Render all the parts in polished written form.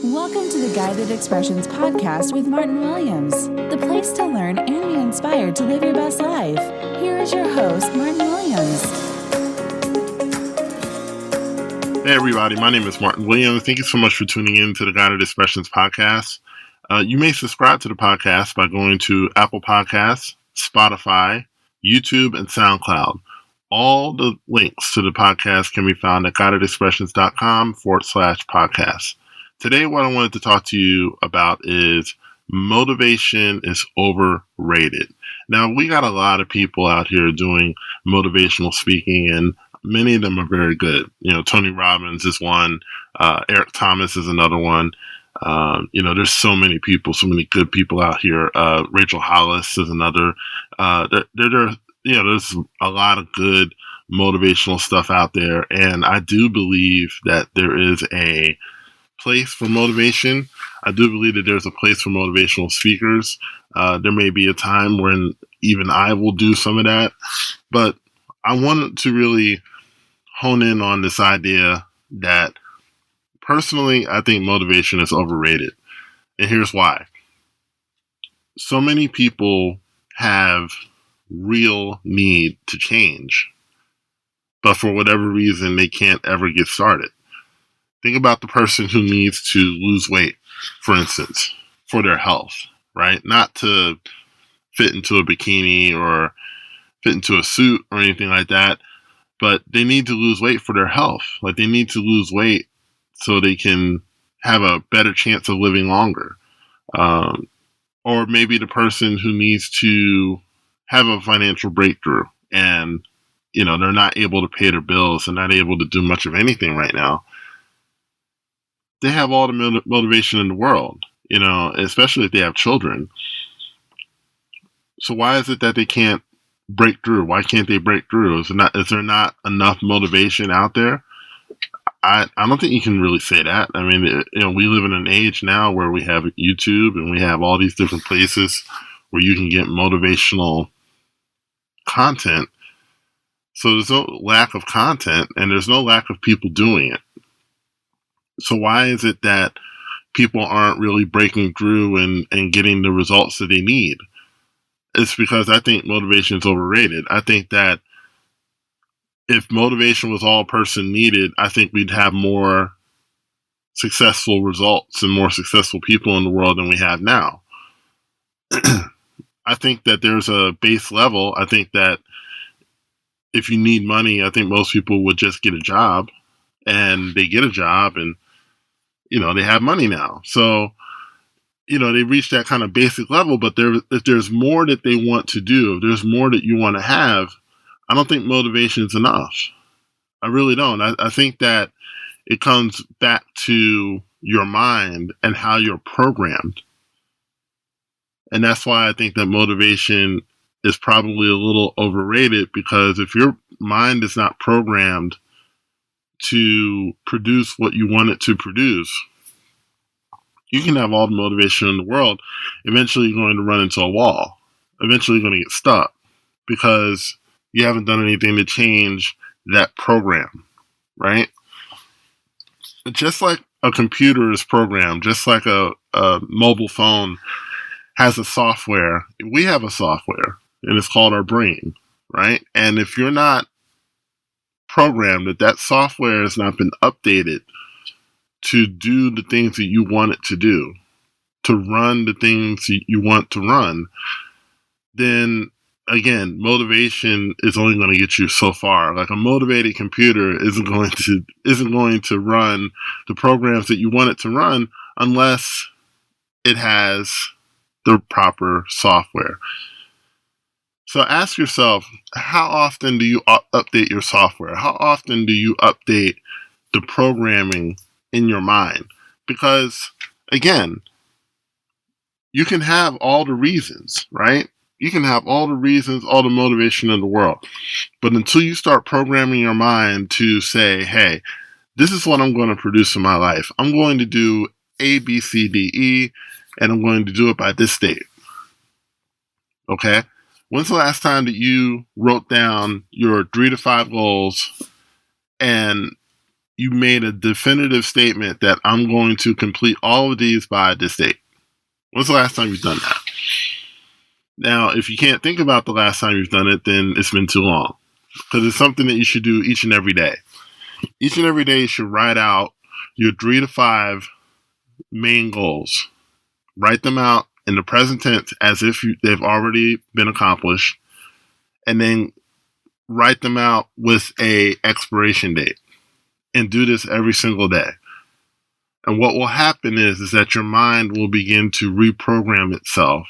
Welcome to the Guided Expressions podcast with Martin Williams, the place to learn and be inspired to live your best life. Here is your host, Martin Williams. Hey everybody, my name is Martin Williams. Thank you so much for tuning in to the Guided Expressions podcast. You may subscribe to the podcast by going to Apple Podcasts, Spotify, YouTube, and SoundCloud. All the links to the podcast can be found at guidedexpressions.com/podcast. Today, what I wanted to talk to you about is motivation is overrated. Now, we got a lot of people out here doing motivational speaking, and many of them are very good. You know, Tony Robbins is one. Eric Thomas is another one. There's so many people, so many good people out here. Rachel Hollis is another. There's a lot of good motivational stuff out there, and I do believe that there is a place for motivation. I do believe that there's a place for motivational speakers. There may be a time when even I will do some of that, but I wanted to really hone in on this idea that personally, I think motivation is overrated. And here's why. So many people have real need to change, but for whatever reason, they can't ever get started. Think about the person who needs to lose weight, for instance, for their health, right? Not to fit into a bikini or fit into a suit or anything like that, but they need to lose weight for their health. Like, they need to lose weight so they can have a better chance of living longer. Or maybe the person who needs to have a financial breakthrough and, they're not able to pay their bills and not able to do much of anything right now. They have all the motivation in the world, especially if they have children. So why is it that they can't break through? Why can't they break through? Is there not enough motivation out there? I don't think you can really say that. I mean, we live in an age now where we have YouTube and we have all these different places where you can get motivational content. So there's no lack of content and there's no lack of people doing it. So why is it that people aren't really breaking through and getting the results that they need? It's because I think motivation is overrated. I think that if motivation was all a person needed, I think we'd have more successful results and more successful people in the world than we have now. I think that there's a base level. I think that if you need money, I think most people would just get a job, and they get a job and they have money now. So, they reach that kind of basic level, but if there's more that they want to do, if there's more that you want to have, I don't think motivation is enough. I really don't. I think that it comes back to your mind and how you're programmed. And that's why I think that motivation is probably a little overrated, because if your mind is not programmed to produce what you want it to produce, you can have all the motivation in the world. Eventually you're going to run into a wall. Eventually you're going to get stuck because you haven't done anything to change that program, right? Just like a computer is programmed, just like a mobile phone has a software, we have a software, and it's called our brain, right? And if you're not programmed, that software has not been updated to do the things that you want it to do, to run the things you want to run, then again, motivation is only going to get you so far. Like, a motivated computer isn't going to run the programs that you want it to run unless it has the proper software. So ask yourself, how often do you update your software? How often do you update the programming in your mind? Because, again, you can have all the reasons, right? You can have all the reasons, all the motivation in the world. But until you start programming your mind to say, hey, this is what I'm going to produce in my life. I'm going to do A, B, C, D, E, and I'm going to do it by this date. Okay? When's the last time that you wrote down your 3 to 5 goals and you made a definitive statement that I'm going to complete all of these by this date. When's the last time you've done that? Now, if you can't think about the last time you've done it, then it's been too long. Because it's something that you should do each and every day. Each and every day you should write out your 3 to 5 main goals. Write them out in the present tense as if they've already been accomplished. And then write them out with a expiration date. And do this every single day. And what will happen is that your mind will begin to reprogram itself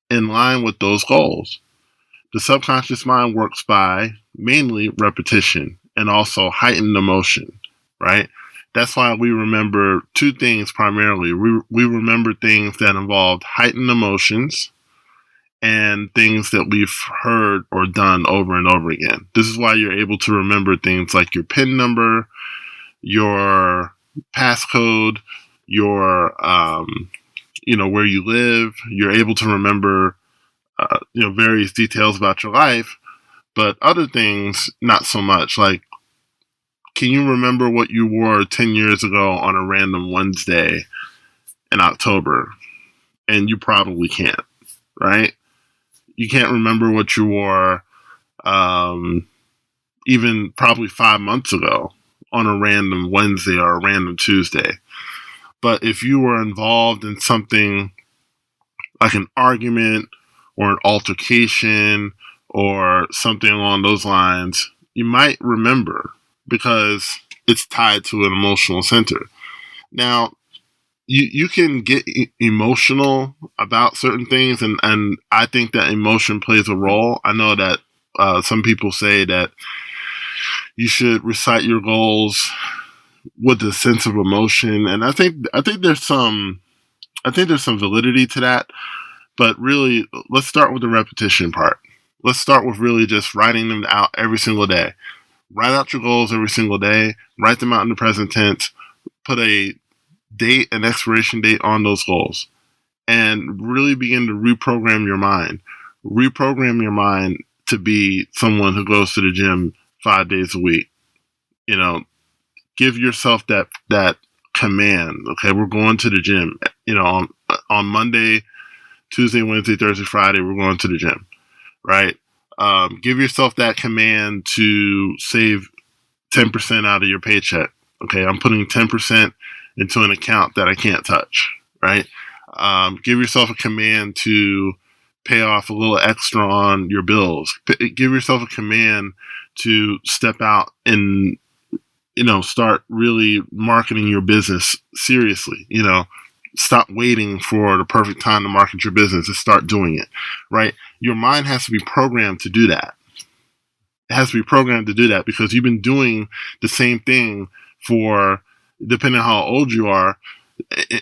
in line with those goals. The subconscious mind works by mainly repetition and also heightened emotion, right? That's why we remember 2 things primarily. We remember things that involved heightened emotions and things that we've heard or done over and over again. This is why you're able to remember things like your PIN number, your passcode, your, where you live. You're able to remember, various details about your life, but other things, not so much. Like, can you remember what you wore 10 years ago on a random Wednesday in October? And you probably can't, right? You can't remember what you wore even probably 5 months ago on a random Wednesday or a random Tuesday. But if you were involved in something like an argument or an altercation or something along those lines, you might remember because it's tied to an emotional center. Now, you can get emotional about certain things, and I think that emotion plays a role. I know that some people say that you should recite your goals with a sense of emotion, and I think there's some validity to that. But really, let's start with the repetition part. Let's start with really just writing them out every single day. Write out your goals every single day. Write them out in the present tense. Put a date, an expiration date on those goals, and really begin to reprogram your mind. Reprogram your mind to be someone who goes to the gym 5 days a week. Give yourself that command. Okay, we're going to the gym. On Monday, Tuesday, Wednesday, Thursday, Friday, we're going to the gym, right? Give yourself that command to save 10% out of your paycheck. Okay, I'm putting 10% into an account that I can't touch, right? Give yourself a command to pay off a little extra on your bills. Give yourself a command to step out and, start really marketing your business seriously. Stop waiting for the perfect time to market your business and start doing it, right? Your mind has to be programmed to do that. It has to be programmed to do that because you've been doing the same thing for, depending on how old you are,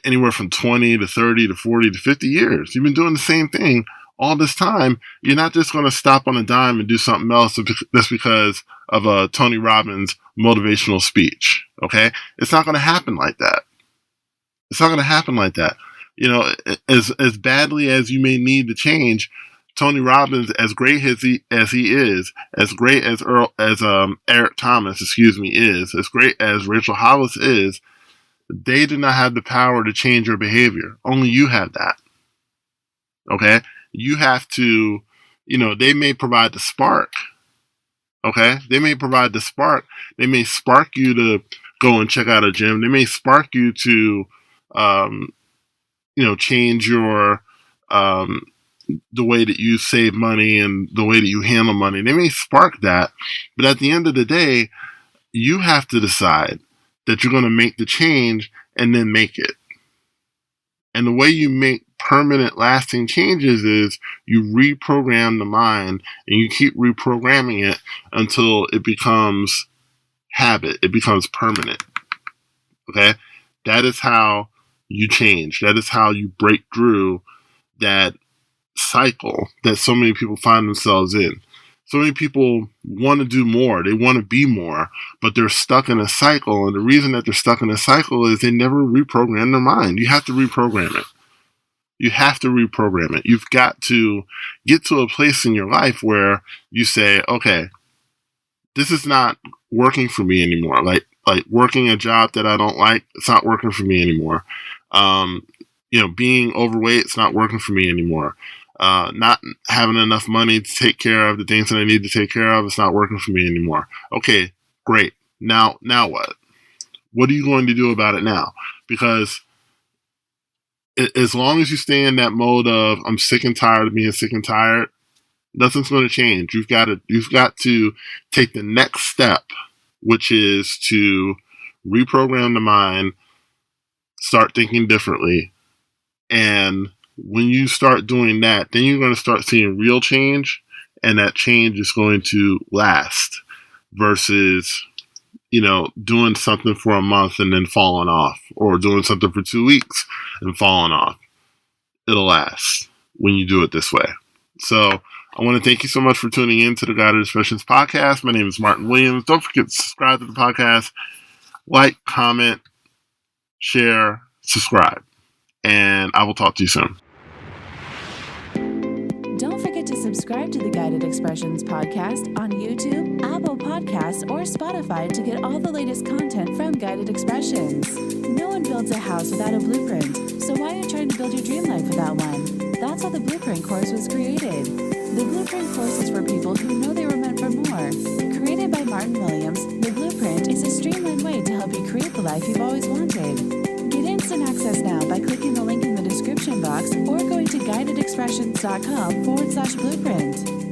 anywhere from 20 to 30 to 40 to 50 years. You've been doing the same thing all this time. You're not just going to stop on a dime and do something else just because of a Tony Robbins motivational speech, okay? It's not going to happen like that. It's not going to happen like that. As badly as you may need to change, Tony Robbins, as great as he is, as great as Eric Thomas, is, as great as Rachel Hollis is, they do not have the power to change your behavior. Only you have that. Okay? You have to, they may provide the spark. Okay? They may provide the spark. They may spark you to go and check out a gym. They may spark you to, change your, the way that you save money and the way that you handle money. They may spark that, but at the end of the day, you have to decide that you're going to make the change and then make it. And the way you make permanent, lasting changes is you reprogram the mind and you keep reprogramming it until it becomes habit. It becomes permanent. Okay? That is how you change. That is how you break through that cycle that so many people find themselves in. So many people want to do more. They want to be more, but they're stuck in a cycle. And the reason that they're stuck in a cycle is they never reprogram their mind. You have to reprogram it. You have to reprogram it. You've got to get to a place in your life where you say, okay, this is not working for me anymore. Like, like working a job that I don't like, it's not working for me anymore. Being overweight, it's not working for me anymore. Not having enough money to take care of the things that I need to take care of, it's not working for me anymore. Okay, great. Now what? What are you going to do about it now? Because as long as you stay in that mode of I'm sick and tired of being sick and tired, nothing's going to change. You've got to take the next step, which is to reprogram the mind, start thinking differently. And when you start doing that, then you're going to start seeing real change, and that change is going to last versus, doing something for a month and then falling off, or doing something for 2 weeks and falling off. It'll last when you do it this way. So I want to thank you so much for tuning in to the Guided Expressions podcast. My name is Martin Williams. Don't forget to subscribe to the podcast, like, comment, share, subscribe, and I will talk to you soon. Don't forget to subscribe to the Guided Expressions podcast on YouTube, Apple Podcasts, or Spotify to get all the latest content from Guided Expressions. No one builds a house without a blueprint, so why are you trying to build your dream life without one? That's why the Blueprint course was created. The Blueprint course is for people who know they were meant for more. Created by Martin Williams, the Blueprint is a streamlined way to help you create the life you've always wanted. Get instant access now by clicking the link in the description box or going to guidedexpressions.com/blueprint.